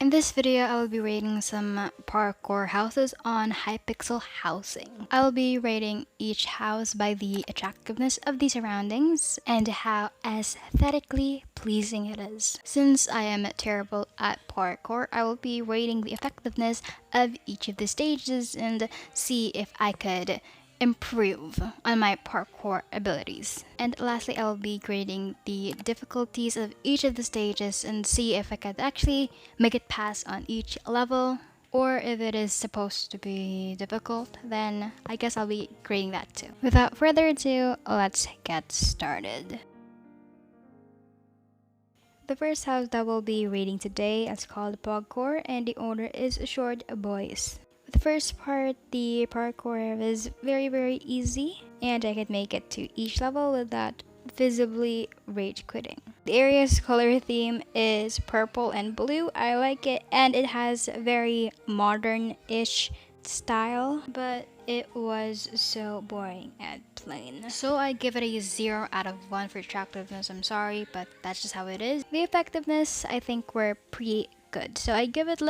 In this video, I will be rating some parkour houses on Hypixel Housing. I will be rating each house by the attractiveness of the surroundings and how aesthetically pleasing it is. Since I am terrible at parkour, I will be rating the effectiveness of each of the stages and see if I could improve on my parkour abilities. And lastly, I'll be grading the difficulties of each of the stages and see if I could actually make it pass on each level, or if it is supposed to be difficult, then I guess I'll be grading that too. Without further ado, let's get started. The first house that we'll be rating today is called Parkour, and the owner is Short Boys. The first part, the parkour, was very easy, and I could make it to each level without visibly rage quitting. The area's color theme is purple and blue. I like it, and it has very modern-ish style, but it was so boring and plain. So I give it a 0 out of 1 for attractiveness. I'm sorry, but that's just how it is. The effectiveness, I think, were pretty good. So I give it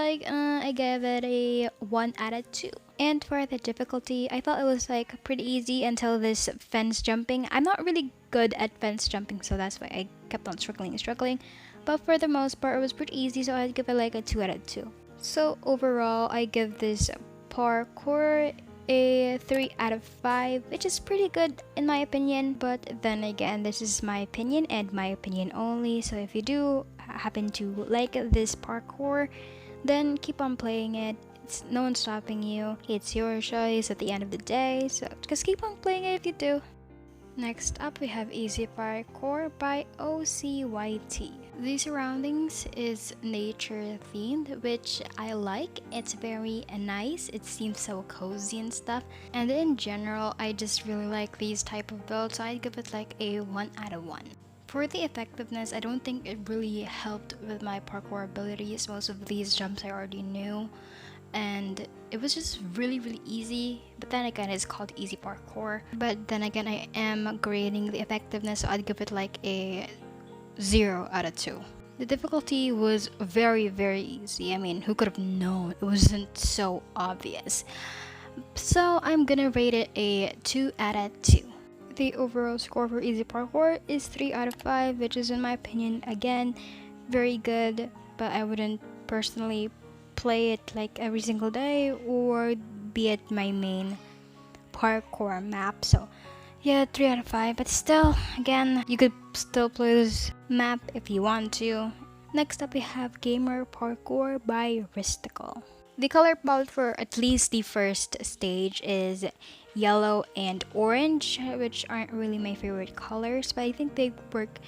a 1 out of 2. And for the difficulty, I thought it was like pretty easy until this fence jumping. I'm not really good at fence jumping, so that's why I kept on struggling. But for the most part, it was pretty easy, so I'd give it like a 2 out of 2. So overall, I give this parkour a 3 out of 5, which is pretty good in my opinion. But then again, this is my opinion and my opinion only. So if you do happen to like this parkour, then keep on playing it. It's no one's stopping you. It's your choice at the end of the day, so just keep on playing it if you do. Next up, we have Easy Parkour by OCYT. The surroundings is nature themed, which I like. It's very nice. It seems so cozy and stuff. And in general, I just really like these type of builds, so I'd give it like a 1 out of 1. For the effectiveness, I don't think it really helped with my parkour abilities. Most of these jumps I already knew, and it was just really easy. But then again, it's called Easy Parkour. But then again, I am grading the effectiveness, so I'd give it like a 0 out of 2. The difficulty was very easy. I mean, who could have known? It wasn't so obvious. So I'm gonna rate it a 2 out of 2. The overall score for Easy Parkour is 3 out of 5, which is in my opinion, again, very good, but I wouldn't personally play it like every single day or be it my main parkour map. So yeah, 3 out of 5, but still, again, you could still play this map if you want to. Next up, we have Gamer Parkour by Ristical. The color palette for at least the first stage is yellow and orange, which aren't really my favorite colors, but I think they work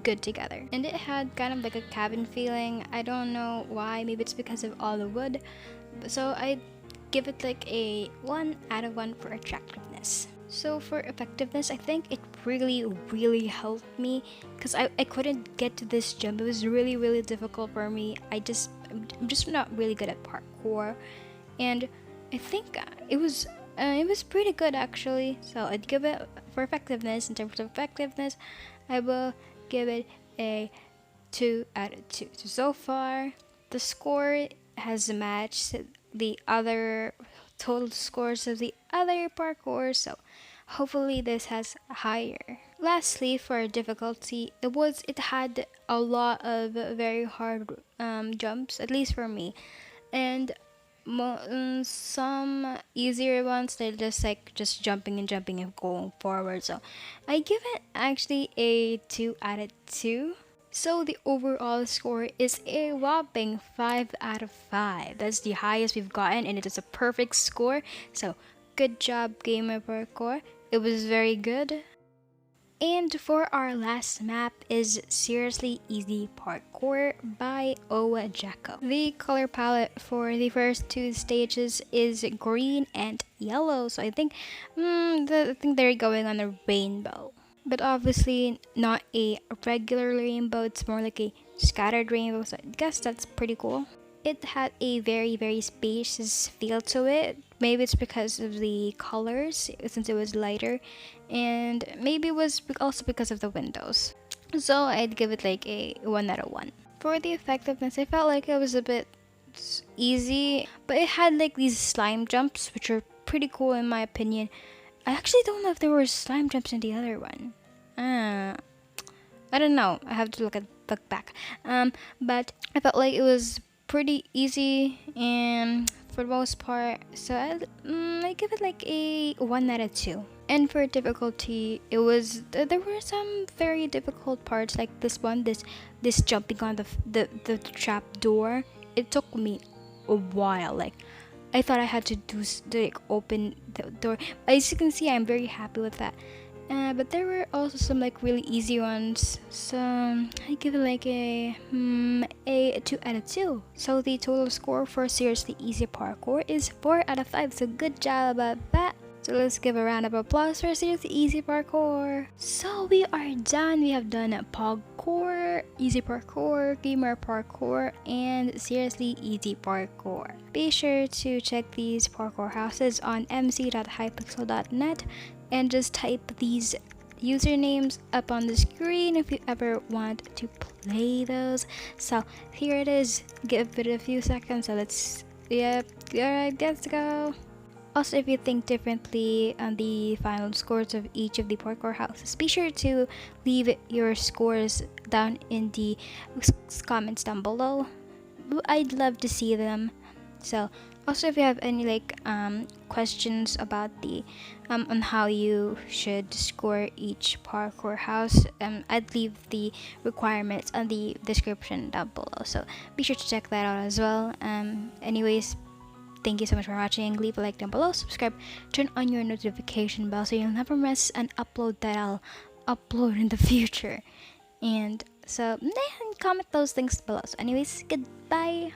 good together. And it had kind of like a cabin feeling. I don't know why, maybe it's because of all the wood. So I give it like a 1 out of 1 for attractiveness. So for effectiveness, I think it really helped me because I couldn't get to this jump. It was really difficult for me. I'm just not really good at parkour, and I think it was pretty good actually. So I'd give it, for effectiveness, in terms of effectiveness, I will give it a 2 out of 2. So far, the score has matched the other total scores of the other parkour, so hopefully this has higher. Lastly, for difficulty, it had a lot of very hard jumps, at least for me, and some easier ones, they're just jumping and going forward. So I give it actually a 2 out of 2. So the overall score is a whopping 5 out of 5. That's the highest we've gotten, and it is a perfect score. So good job, Gamer Parkour. It was very good. And for our last map is Seriously Easy Parkour by Owa Jacko. The color palette for the first 2 stages is green and yellow, so I think they're going on a rainbow. But obviously not a regular rainbow, it's more like a scattered rainbow, so I guess that's pretty cool. It had a very spacious feel to it. Maybe it's because of the colors, since it was lighter, and maybe it was also because of the windows. So I'd give it like a 1 out of 1. For the effectiveness, I felt like it was a bit easy, but it had like these slime jumps, which are pretty cool in my opinion. I actually don't know if there were slime jumps in the other one. I don't know. I have to look back. But I felt like it was pretty easy and for the most part. So I give it like a 1 out of 2. And for difficulty, it was there were some very difficult parts like this jumping on the trap door. It took me a while. Like I thought I had to like open the door. As you can see, I'm very happy with that. But there were also some like really easy ones. So I give it like a 2 out of 2. So the total score for seriously easy parkour is 4 out of 5. So good job about that. So let's give a round of applause for seriously easy parkour. So we are done. We have done parkour, easy parkour, gamer parkour, and seriously easy parkour. Be sure to check these parkour houses on mc.hypixel.net and just type these usernames up on the screen if you ever want to play those. So here it is. Give it a few seconds. So alright, let's go. Also, if you think differently on the final scores of each of the parkour houses, be sure to leave your scores down in the comments down below. I'd love to see them. So also, if you have any questions about the on how you should score each parkour house, I'd leave the requirements on the description down below. So be sure to check that out as well. Anyways, thank you so much for watching. Leave a like down below, subscribe, turn on your notification bell so you'll never miss an upload that I'll upload in the future. And so comment those things below. So anyways, goodbye.